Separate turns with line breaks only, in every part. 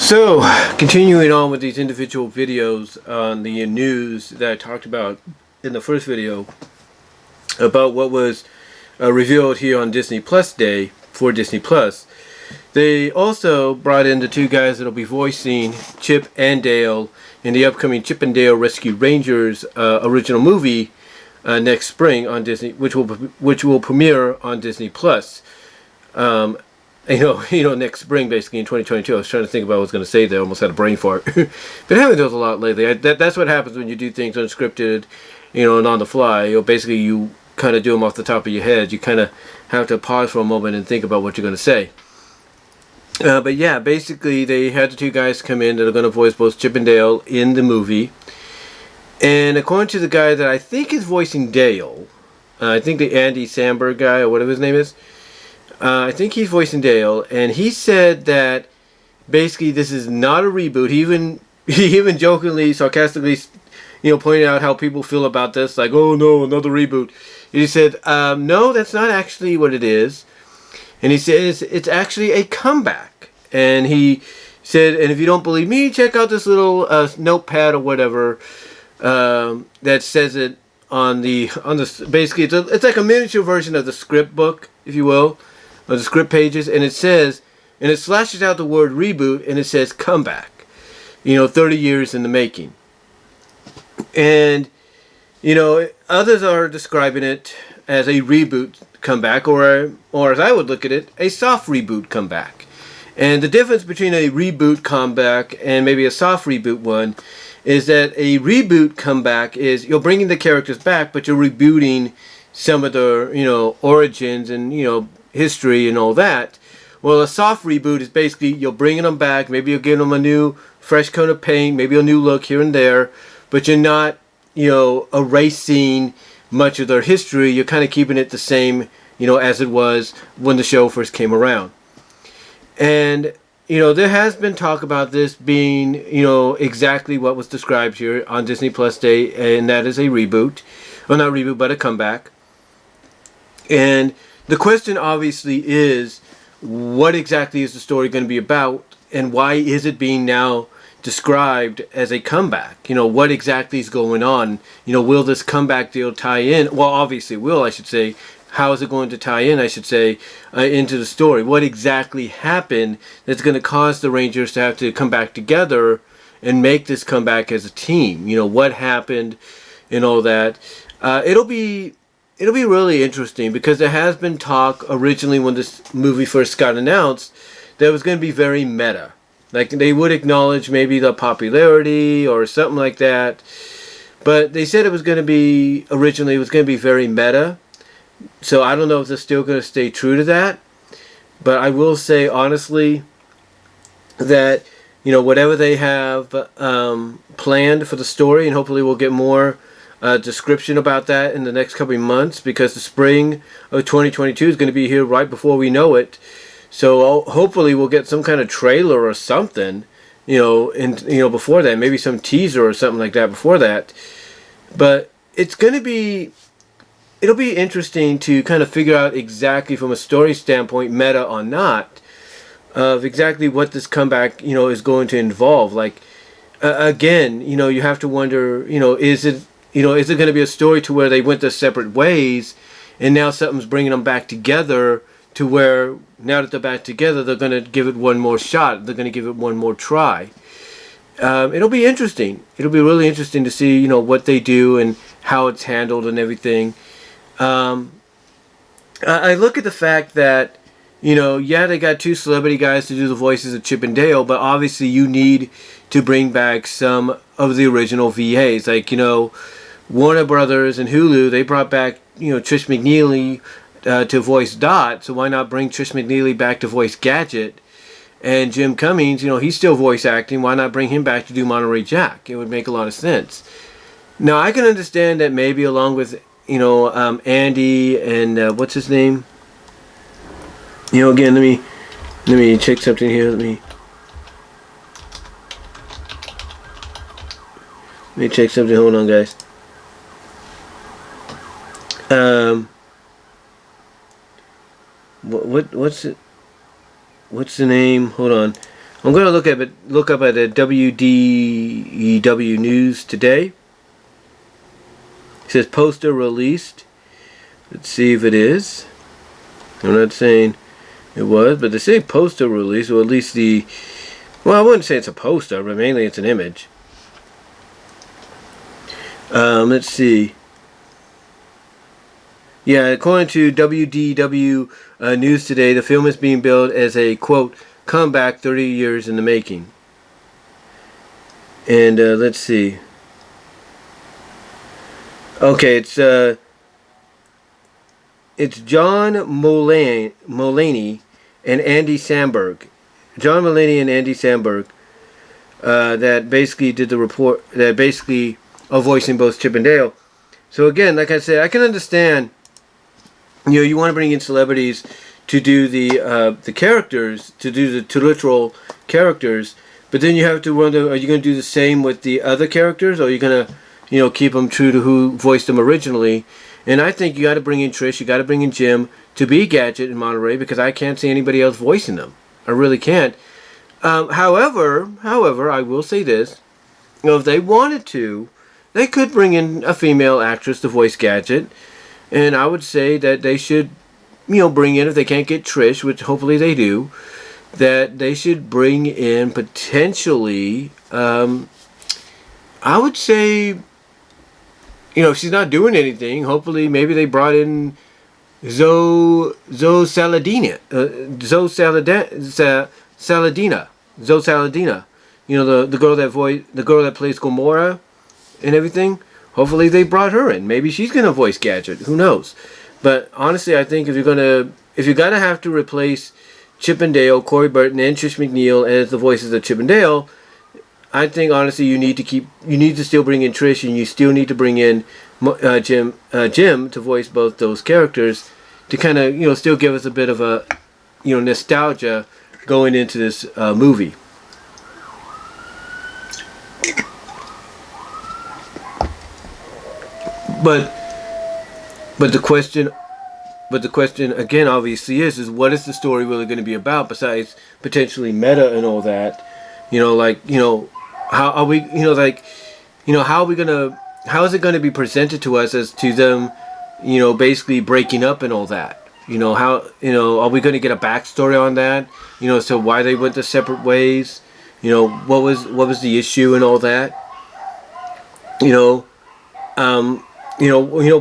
So, continuing on with these individual videos on the news that I talked about in the first video about what was revealed here on Disney Plus Day for Disney Plus. They also brought in the two guys that will be voicing Chip and Dale in the upcoming Chip and Dale Rescue Rangers original movie next spring on Disney, which will premiere on Disney Plus. Next spring, basically in 2022. I was trying to think about what I was going to say there. I almost had a brain fart. But I haven't done a lot lately. That's what happens when you do things unscripted, and on the fly. Basically, you kind of do them off the top of your head. You kind of have to pause for a moment and think about what you're going to say. But yeah, basically, they had the two guys come in that are going to voice both Chip and Dale in the movie. And according to the guy that I think is voicing Dale, I think the Andy Samberg guy, or whatever his name is, I think he's voicing Dale, and he said that basically this is not a reboot. He even jokingly, sarcastically, pointed out how people feel about this, like, oh no, another reboot. And he said, no, that's not actually what it is. And he says it's actually a comeback. And he said, and if you don't believe me, check out this little notepad or whatever that says it on the basically it's like a miniature version of the script book, if you will. Of the script pages, and it says, and it slashes out the word reboot, and it says comeback, 30 years in the making. And others are describing it as a reboot comeback, or as I would look at it, a soft reboot comeback. And the difference between a reboot comeback and maybe a soft reboot one is that a reboot comeback is you're bringing the characters back, but you're rebooting some of their origins and history and all that. Well, a soft reboot is basically you're bringing them back. Maybe you're giving them a new, fresh coat of paint, maybe a new look here and there, but you're not, erasing much of their history. You're kind of keeping it the same, as it was when the show first came around. And there has been talk about this being, exactly what was described here on Disney Plus Day, and that is a reboot, or not reboot, but a comeback. And the question obviously is, what exactly is the story going to be about, and why is it being now described as a comeback? What exactly is going on? Will this comeback deal tie in? Well, obviously it will, I should say. How is it going to tie in, I should say, into the story? What exactly happened that's going to cause the Rangers to have to come back together and make this comeback as a team? What happened and all that. It'll be really interesting because there has been talk originally when this movie first got announced that it was going to be very meta. Like they would acknowledge maybe the popularity or something like that. But they said it was going to be very meta. So I don't know if they're still going to stay true to that. But I will say honestly that, whatever they have planned for the story, and hopefully we'll get more description about that in the next couple of months, because the spring of 2022 is going to be here right before we know it. So hopefully we'll get some kind of trailer or something, before that, maybe some teaser or something like that before that. But it'll be interesting to kind of figure out exactly from a story standpoint, meta or not, of exactly what this comeback, is going to involve. Like, again, you have to wonder, is it going to be a story to where they went their separate ways and now something's bringing them back together to where now that they're back together, they're going to give it one more shot. They're going to give it one more try. It'll be interesting. It'll be really interesting to see, what they do and how it's handled and everything. I look at the fact that, they got two celebrity guys to do the voices of Chip and Dale, but obviously you need to bring back some of the original VAs. Like, Warner Brothers and Hulu, they brought back, Trish McNeely to voice Dot, so why not bring Trish McNeely back to voice Gadget? And Jim Cummings, he's still voice acting, why not bring him back to do Monterey Jack? It would make a lot of sense. Now, I can understand that maybe along with, Andy and, what's his name? Again, let me check something here, let me check something, hold on guys. What's it? What's the name? Hold on. I'm going to look up at the WDEW News today. It says poster released. Let's see if it is. I'm not saying it was, but they say poster release, or at least well, I wouldn't say it's a poster, but mainly it's an image. Let's see. Yeah, according to WDW News today, the film is being billed as a, quote, comeback 30 years in the making. And let's see. Okay, it's John Mulaney and Andy Samberg. John Mulaney and Andy Samberg that basically did the report, that basically are voicing both Chip and Dale. So again, like I said, I can understand, you want to bring in celebrities to do the characters, to do the literal characters, but then you have to wonder, are you going to do the same with the other characters, or are you going to, keep them true to who voiced them originally? And I think you got to bring in Trish, you got to bring in Jim to be Gadget in Monterey, because I can't see anybody else voicing them. I really can't. However, I will say this: if they wanted to, they could bring in a female actress to voice Gadget, and I would say that they should, bring in, if they can't get Trish, which hopefully they do, that they should bring in potentially, I would say, if she's not doing anything, hopefully maybe they brought in Zoe Saladina. Zoe Saladina. The girl that plays Gamora and everything. Hopefully they brought her in. Maybe she's gonna voice Gadget. Who knows? But honestly, I think if you're gonna have to replace Chip and Dale, Corey Burton, and Trish McNeil as the voices of Chip and Dale, I think honestly you need to still bring in Trish, and you still need to bring in Jim to voice both those characters, to kind of still give us a bit of a nostalgia going into this movie. But the question again obviously is what is the story really going to be about, besides potentially meta and all that? How are we how is it going to be presented to us as to them basically breaking up and all that? Are we going to get a backstory on that? So why they went their separate ways? What was the issue and all that?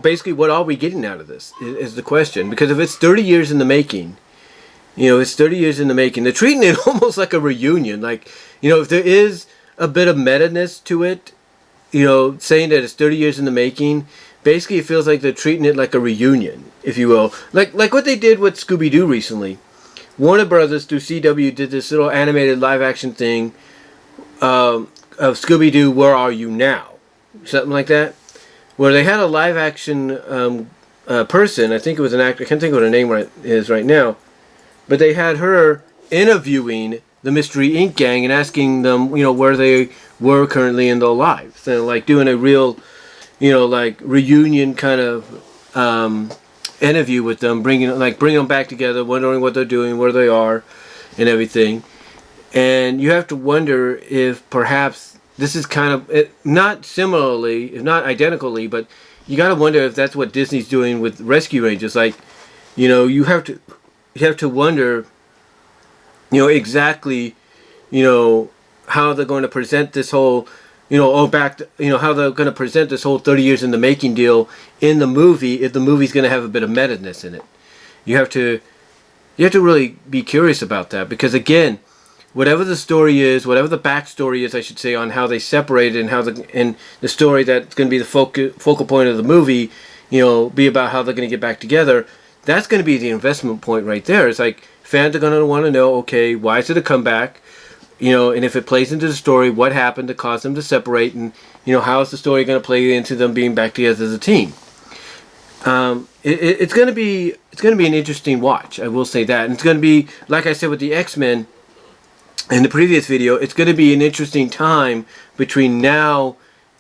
Basically, what are we getting out of this is the question. Because if it's 30 years in the making, they're treating it almost like a reunion. If there is a bit of meta-ness to it, saying that it's 30 years in the making, basically it feels like they're treating it like a reunion, if you will. Like what they did with Scooby-Doo recently. Warner Brothers through CW did this little animated live-action thing of Scooby-Doo, Where Are You Now? Something like that. Where they had a live-action person, I think it was an actor, I can't think of what her name is right now, but they had her interviewing the Mystery Inc. gang and asking them, where they were currently in their lives. And doing a real, reunion kind of interview with them, bringing them back together, wondering what they're doing, where they are, and everything. And you have to wonder if perhaps this is kind of, not similarly, if not identically, but you got to wonder if that's what Disney's doing with Rescue Rangers. You have to wonder, exactly, how they're going to present this whole, how they're going to present this whole 30 years in the making deal in the movie, if the movie's going to have a bit of meta-ness in it. You have to really be curious about that, because again, whatever the story is, whatever the backstory is, I should say, on how they separated and the story that's going to be the focal point of the movie, be about how they're going to get back together, that's going to be the investment point right there. It's like fans are going to want to know, okay, why is it a comeback? And if it plays into the story, what happened to cause them to separate, and how is the story going to play into them being back together as a team? It's going to be an interesting watch. I will say that, and it's going to be, like I said with the X-Men in the previous video, it's going to be an interesting time between now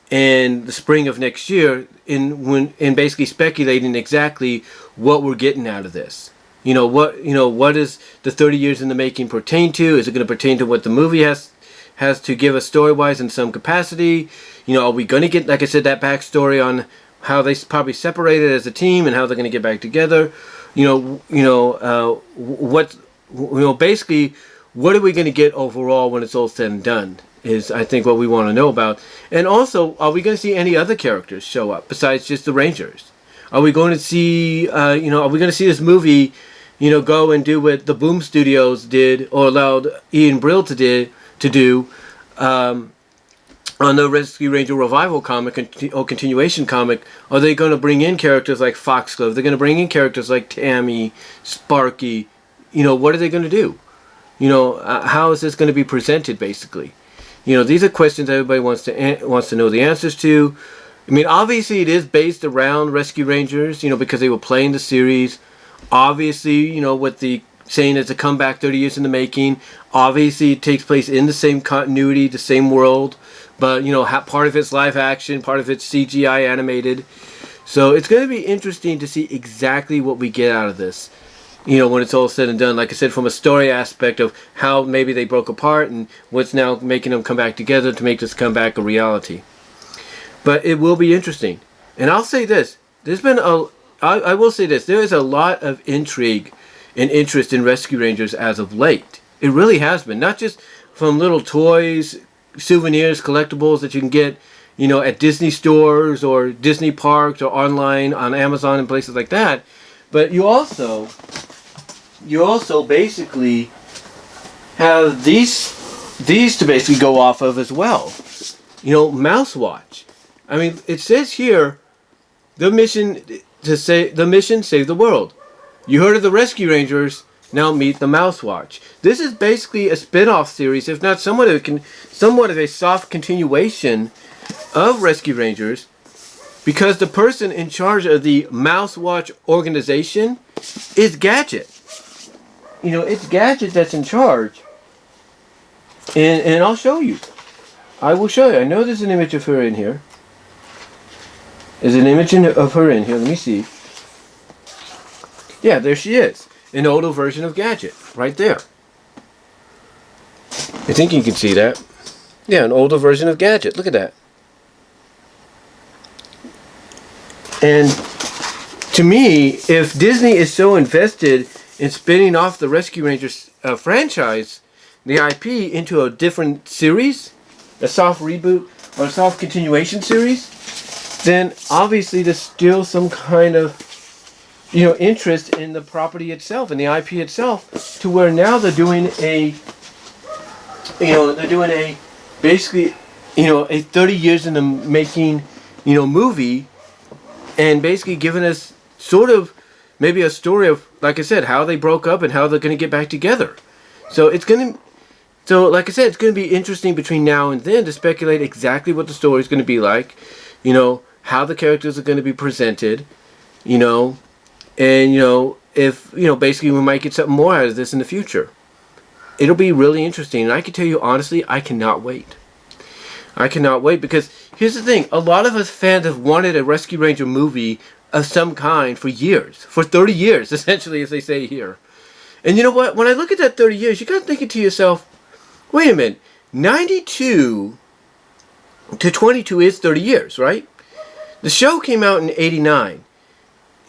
and the spring of next year in basically speculating exactly what we're getting out of this. What is the 30 years in the making pertain to? Is it going to pertain to what the movie has to give us story-wise in some capacity? Are we going to get, like I said, that backstory on how they probably separated as a team and how they're going to get back together? Basically, what are we going to get overall when it's all said and done? Is, I think, what we want to know about. And also, are we going to see any other characters show up besides just the Rangers? Are we going to see, are we going to see this movie, go and do what the Boom Studios did, or allowed Ian Brill to do on the Rescue Ranger Revival comic or continuation comic? Are they going to bring in characters like Foxglove? They're going to bring in characters like Tammy, Sparky. What are they going to do? How is this going to be presented, basically? These are questions everybody wants to know the answers to. I mean, obviously it is based around Rescue Rangers, because they were playing the series. Obviously, what the saying is a comeback 30 years in the making. Obviously it takes place in the same continuity, the same world. But, part of it's live action, part of it's CGI animated. So it's going to be interesting to see exactly what we get out of this. When it's all said and done, like I said, from a story aspect of how maybe they broke apart and what's now making them come back together to make this comeback a reality. But it will be interesting. And I'll say this, I will say this, there is a lot of intrigue and interest in Rescue Rangers as of late. It really has been, not just from little toys, souvenirs, collectibles that you can get, at Disney stores or Disney parks or online on Amazon and places like that. But you also basically have these to basically go off of as well. Mouse Watch. I mean, it says here, the mission save the world. You heard of the Rescue Rangers, now meet the Mouse Watch. This is basically a spin-off series, if not somewhat of a soft continuation of Rescue Rangers, because the person in charge of the Mouse Watch organization is Gadget. It's Gadget that's in charge. And I'll show you. I will show you. I know there's an image of her in here. There's an image of her in here. Let me see. Yeah, there she is. An older version of Gadget. Right there. I think you can see that. Yeah, an older version of Gadget. Look at that. And to me, if Disney is so invested in spinning off the Rescue Rangers franchise, the IP, into a different series, a soft reboot or a soft continuation series, then obviously there's still some kind of interest in the property itself and the IP itself, to where now they're doing basically a 30 years in the making movie, and basically giving us sort of maybe a story of, like I said, how they broke up and how they're going to get back together. So like I said, it's going to be interesting between now and then to speculate exactly what the story is going to be like, how the characters are going to be presented, and if basically we might get something more out of this in the future. It'll be really interesting, and I can tell you honestly, I cannot wait. I cannot wait, because here's the thing, a lot of us fans have wanted a Rescue Ranger movie of some kind for years, for 30 years essentially, as they say here. And you know what, when I look at that 30 years, you gotta think to yourself, wait a minute, 92 to 22 is 30 years, right? The show came out in 89.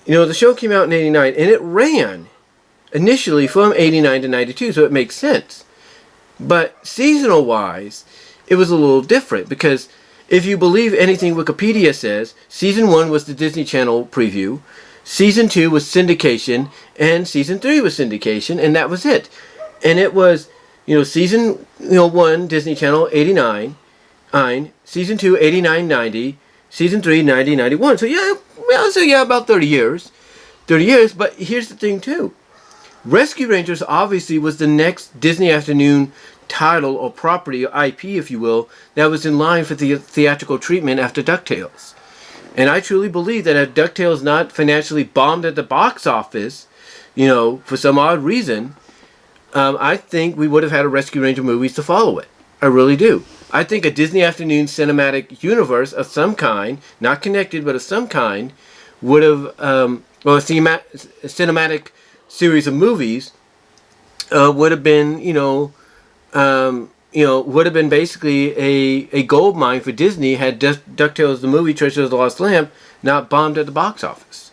The show came out in 89, and it ran initially from 89 to 92, so it makes sense. But seasonal wise, it was a little different, because if you believe anything Wikipedia says, Season 1 was the Disney Channel preview, Season 2 was syndication, and Season 3 was syndication, and that was it. And it was, Season 1, Disney Channel, 89, Season 2, 89, 90, Season 3, 90, 91. So yeah, about 30 years. 30 years, but here's the thing too. Rescue Rangers obviously was the next Disney Afternoon title or property, or IP if you will, that was in line for the theatrical treatment after DuckTales. And I truly believe that if DuckTales not financially bombed at the box office, for some odd reason, I think we would have had a Rescue Ranger movies to follow it. I really do. I think a Disney Afternoon cinematic universe of some kind, not connected, but of some kind, would have, or a cinematic series of movies would have been, would have been basically a gold mine for Disney had DuckTales the movie, Treasure of the Lost Lamp, not bombed at the box office.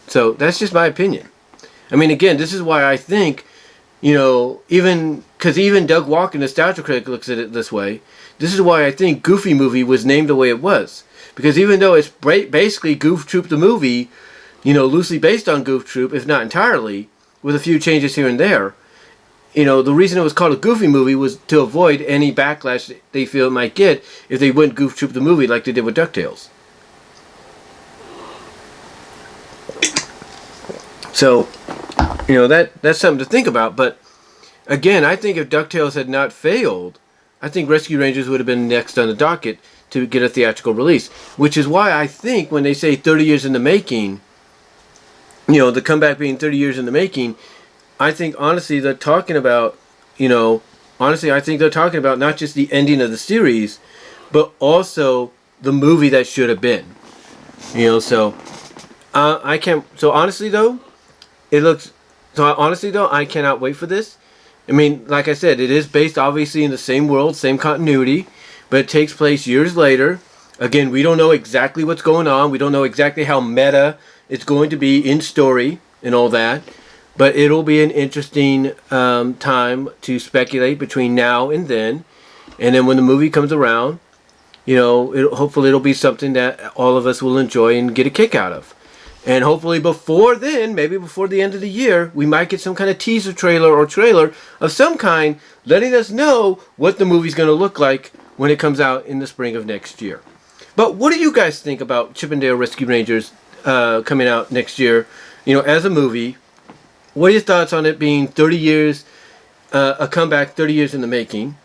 So that's just my opinion. I mean, again, this is why I think, even Doug Walker, Nostalgia Critic, looks at it this way. This is why I think Goofy Movie was named the way it was. Because even though it's basically Goof Troop the movie, loosely based on Goof Troop, if not entirely, with a few changes here and there, the reason it was called a Goofy Movie was to avoid any backlash they feel it might get if they wouldn't Goof Troop the movie like they did with DuckTales. So, that's something to think about. But, again, I think if DuckTales had not failed, I think Rescue Rangers would have been next on the docket to get a theatrical release. Which is why I think when they say 30 years in the making, the comeback being 30 years in the making, I think, honestly, they're talking about, I think they're talking about not just the ending of the series, but also the movie that should have been. I can't, I cannot wait for this. I mean, like I said, it is based obviously in the same world, same continuity, but it takes place years later. Again, we don't know exactly what's going on. We don't know exactly how meta it's going to be in story and all that. But it'll be an interesting time to speculate between now and then. And then when the movie comes around, hopefully it'll be something that all of us will enjoy and get a kick out of. And hopefully before then, maybe before the end of the year, we might get some kind of teaser trailer or trailer of some kind letting us know what the movie's going to look like when it comes out in the spring of next year. But what do you guys think about Chip 'n Dale Rescue Rangers coming out next year, as a movie? What are your thoughts on it being 30 years, a comeback 30 years in the making?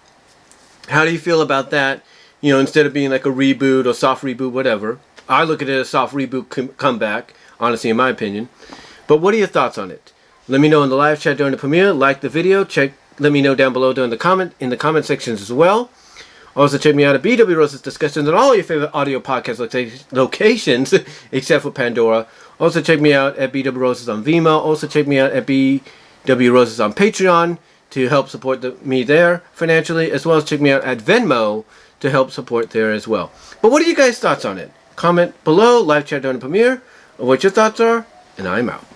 How do you feel about that? Instead of being like a reboot or soft reboot, whatever. I look at it as a soft reboot comeback, honestly, in my opinion. But what are your thoughts on it? Let me know in the live chat during the premiere. Like the video. Let me know down below in the comment sections as well. Also, check me out at BW Rose's Discussions on all your favorite audio podcast locations, except for Pandora. Also, check me out at BW Roses on VENMO. Also, check me out at BW Roses on Patreon to help support me there financially, as well as check me out at VENMO to help support there as well. But what are you guys' thoughts on it? Comment below, live chat during the premiere, of what your thoughts are, and I'm out.